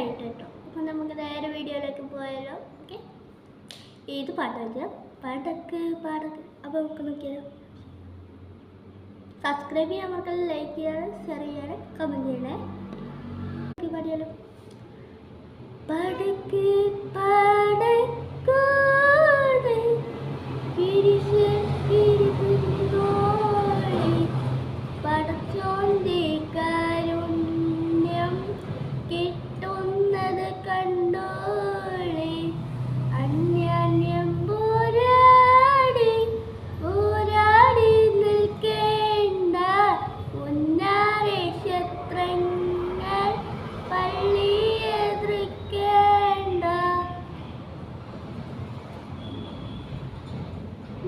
കഴിയട്ടെ കേട്ടോ. അപ്പം നമുക്ക് നേരെ വീഡിയോയിലേക്ക് പോയാലോ. ഓക്കെ, ഏത് പാട്ടാണ്? പടക്ക് പടക്ക്. അപ്പോൾ നമുക്ക് നോക്കിയാലോ. സബ്സ്ക്രൈബ് ചെയ്യാൻ മറക്കല്ല, ലൈക്ക് ചെയ്യാനും ഷെയർ ചെയ്യാനും കമൻറ്റ് ചെയ്യണേ. പാടിയാലോ. പടക്ക് പടക്കോടെ പടച്ചോന്റെ കാരുണ്യം കിട്ടുന്നത് കണ്ടോളെ. അന്യാന്യം പോരാടി പോരാടി നിൽക്കേണ്ട ഉന്നാരെ ശത്രങ്ങൾ പള്ളിയെതിർക്കേണ്ട.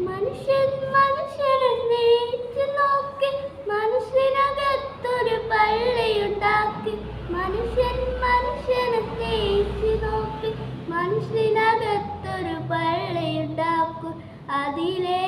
മനുഷ്യൻ മനുഷ്യനെ സ്നേഹിച്ചു നോക്കി, മനുഷ്യനകത്തൊരു പള്ളിയുണ്ടാക്കി. മനുഷ്യൻ മനുഷ്യനെ സ്നേഹിച്ചു നോക്കി, മനുഷ്യനകത്തൊരു പള്ളിയുണ്ടാക്കും. അതിലേ